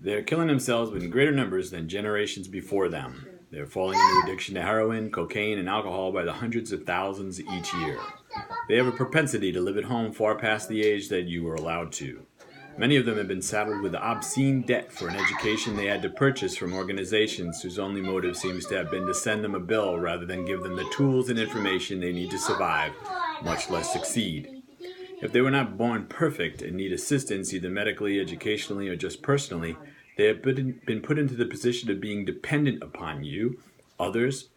They're killing themselves in greater numbers than generations before them. They're falling into addiction to heroin, cocaine, and alcohol by the hundreds of thousands each year. They have a propensity to live at home far past the age that you were allowed to. Many of them have been saddled with obscene debt for an education they had to purchase from organizations whose only motive seems to have been to send them a bill rather than give them the tools and information they need to survive, much less succeed. If they were not born perfect and need assistance either medically, educationally, or just personally, they have been put into the position of being dependent upon you, others,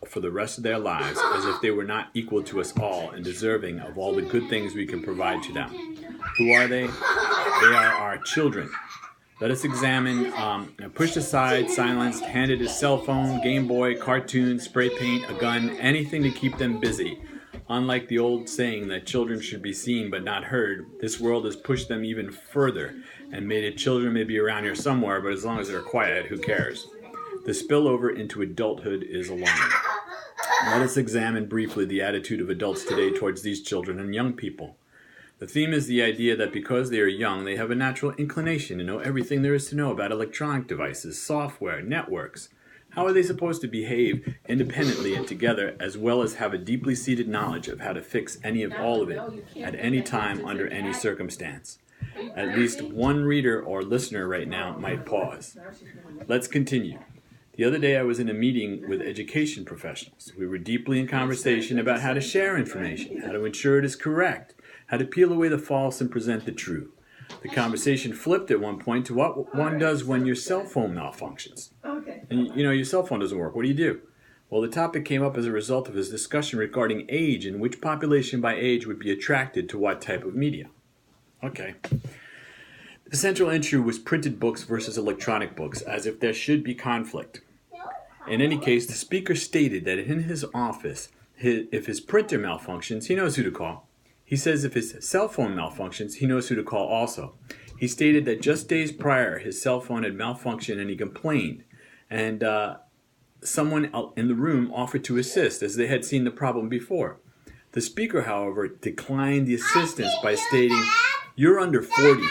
for the rest of their lives, as if they were not equal to us all and deserving of all the good things we can provide to them. Who are they? They are our children. Let us examine, pushed aside, silenced, handed a cell phone, Game Boy, cartoons, spray paint, a gun, anything to keep them busy. Unlike the old saying that children should be seen but not heard, this world has pushed them even further and made it children may be around here somewhere, but as long as they're quiet, who cares? The spillover into adulthood is alarming. Let us examine briefly the attitude of adults today towards these children and young people. The theme is the idea that because they are young, they have a natural inclination to know everything there is to know about electronic devices, software, networks. How are they supposed to behave independently and together, as well as have a deeply seated knowledge of how to fix any of all of it at any time under any circumstance? At least one reader or listener right now might pause. Let's continue. The other day I was in a meeting with education professionals. We were deeply in conversation about how to share information, how to ensure it is correct, how to peel away the false and present the true. The conversation flipped at one point to what one does when your cell phone malfunctions. And your cell phone doesn't work. What do? Well, the topic came up as a result of his discussion regarding age and which population by age would be attracted to what type of media. Okay. The central issue was printed books versus electronic books, as if there should be conflict. In any case, the speaker stated that in his office, if his printer malfunctions, he knows who to call. He says if his cell phone malfunctions, he knows who to call also. He stated that just days prior, his cell phone had malfunctioned and he complained. And someone in the room offered to assist, as they had seen the problem before. The speaker, however, declined the assistance by stating, "You're under 40.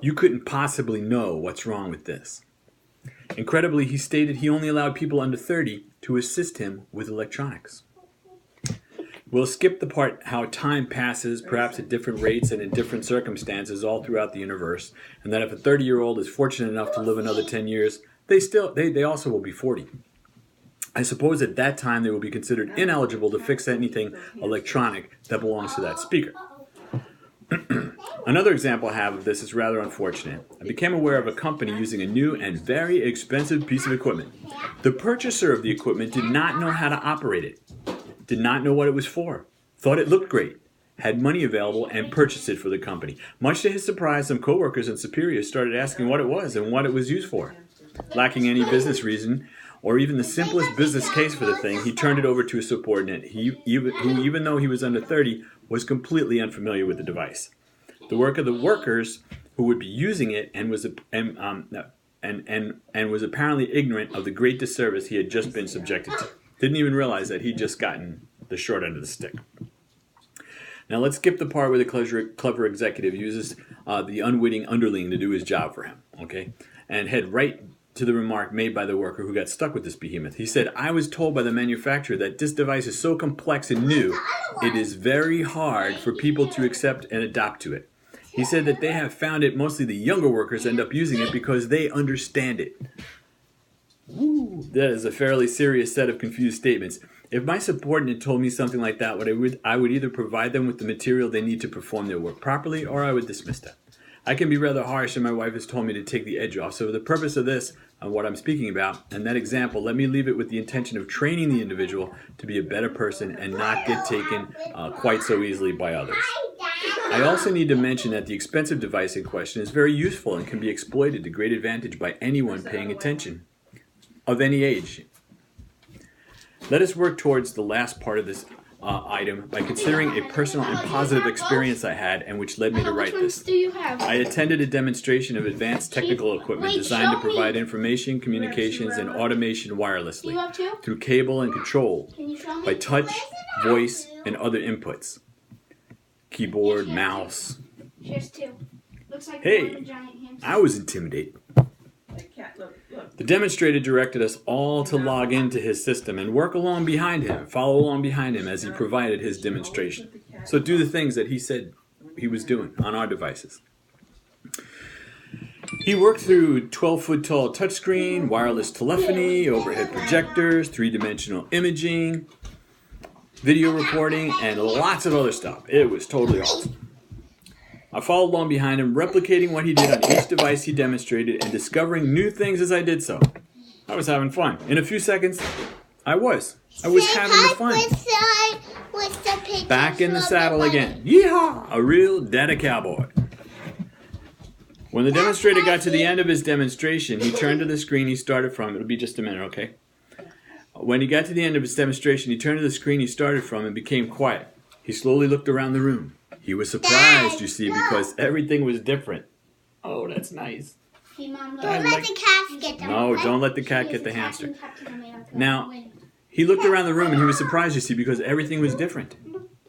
You couldn't possibly know what's wrong with this." Incredibly, he stated he only allowed people under 30 to assist him with electronics. We'll skip the part how time passes, perhaps at different rates and in different circumstances all throughout the universe, and that if a 30-year-old is fortunate enough to live another 10 years, they also will be 40. I suppose at that time they will be considered ineligible to fix anything electronic that belongs to that speaker. Another example I have of this is rather unfortunate. I became aware of a company using a new and very expensive piece of equipment. The purchaser of the equipment did not know how to operate it, did not know what it was for, thought it looked great, had money available, and purchased it for the company. Much to his surprise, some coworkers and superiors started asking what it was and what it was used for. Lacking any business reason, or even the simplest business case for the thing, he turned it over to a subordinate who, even though he was under 30, was completely unfamiliar with the device. The work of the workers who would be using it and was apparently ignorant of the great disservice he had just been subjected to. Didn't even realize that he'd just gotten the short end of the stick. Now let's skip the part where the clever executive uses the unwitting underling to do his job for him, okay? And head right to the remark made by the worker who got stuck with this behemoth. He said, "I was told by the manufacturer that this device is so complex and new, it is very hard for people to accept and adapt to it." He said that they have found it mostly the younger workers end up using it because they understand it. Woo, that is a fairly serious set of confused statements. If my subordinate told me something like that, I would either provide them with the material they need to perform their work properly, or I would dismiss them. I can be rather harsh, and my wife has told me to take the edge off. So for the purpose of this, and what I'm speaking about, and that example, let me leave it with the intention of training the individual to be a better person and not get taken quite so easily by others. I also need to mention that the expensive device in question is very useful and can be exploited to great advantage by anyone paying attention, of any age. Let us work towards the last part of this item by considering a personal and positive experience I had and which led me to write this. I attended a demonstration of advanced technical equipment designed to provide information, communications, and automation wirelessly through cable and control by touch, voice, and other inputs. Keyboard, mouse. Here's two. looks like Hey, a giant hamster. I was intimidated. The demonstrator directed us all to log into his system and work along behind him, follow along behind him as he provided his demonstration. So do the things that he said he was doing on our devices. He worked through 12-foot-tall touchscreen, wireless telephony, overhead projectors, three-dimensional imaging, video recording, and lots of other stuff. It was totally awesome. I followed along behind him, replicating what he did on each device he demonstrated and discovering new things as I did so. I was having fun. In a few seconds, I was having the fun. Back in the saddle again. Yeehaw! A real data cowboy. When the demonstrator got to the end of his demonstration, he turned to the screen he started from. It'll be just a minute, okay? When he got to the end of his demonstration, he turned to the screen he started from and became quiet. He slowly looked around the room. He was surprised, you see, because everything was different. Oh, that's nice. Hey, Mom, Don't let the cat get the No, don't let the cat get the hamster. Now, he looked around the room and he was surprised, you see, because everything was different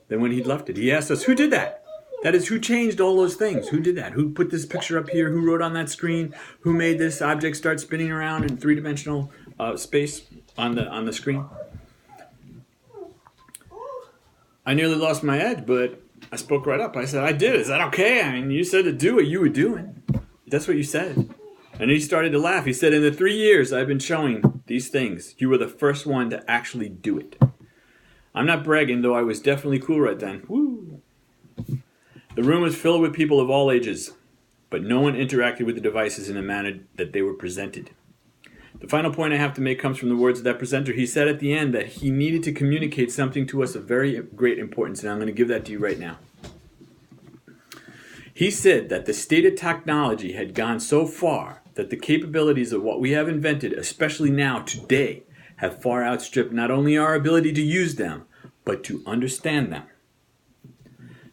than when he'd left it. He asked us, who did that? That is, who changed all those things? Who did that? Who put this picture up here? Who wrote on that screen? Who made this object start spinning around in three-dimensional space on the screen? I nearly lost my edge, but I spoke right up. I said, I did. Is that okay? I mean, you said to do what you were doing. That's what you said. And he started to laugh. He said, in the 3 years I've been showing these things, you were the first one to actually do it. I'm not bragging, though I was definitely cool right then. Woo! The room was filled with people of all ages, but no one interacted with the devices in the manner that they were presented. The final point I have to make comes from the words of that presenter. He said at the end that he needed to communicate something to us of very great importance, and I'm going to give that to you right now. He said that the state of technology had gone so far that the capabilities of what we have invented, especially now, today, have far outstripped not only our ability to use them, but to understand them.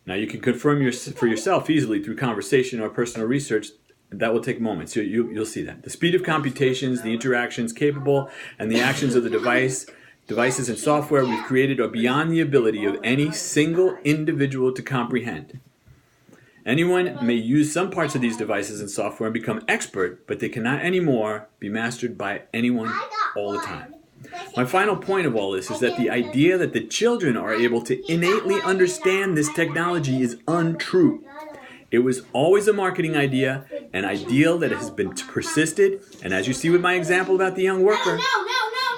Now, you can confirm for yourself easily through conversation or personal research. That will take moments. You'll see that. The speed of computations, the interactions capable, and the actions of the devices and software we've created are beyond the ability of any single individual to comprehend. Anyone may use some parts of these devices and software and become expert, but they cannot anymore be mastered by anyone all the time. My final point of all this is that the idea that the children are able to innately understand this technology is untrue. It was always a marketing idea, an ideal that has been persisted, and as you see with my example about the young worker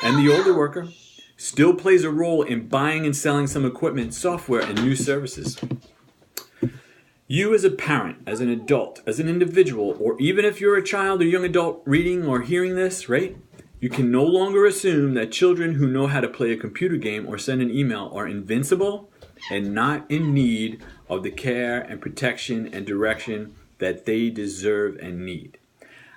and the older worker, still plays a role in buying and selling some equipment, software, and new services. You as a parent, as an adult, as an individual, or even if you're a child or young adult reading or hearing this, right? You can no longer assume that children who know how to play a computer game or send an email are invincible and not in need of the care and protection and direction that they deserve and need.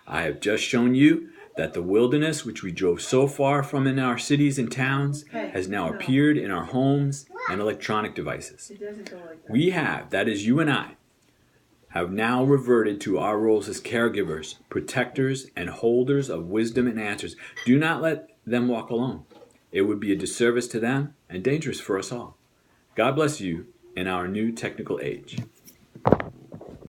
I have just shown you that the wilderness which we drove so far from in our cities and towns has now appeared in our homes and electronic devices. We have, that is you and I, have now reverted to our roles as caregivers, protectors, and holders of wisdom and answers. Do not let them walk alone. It would be a disservice to them and dangerous for us all. God bless you in our new technical age.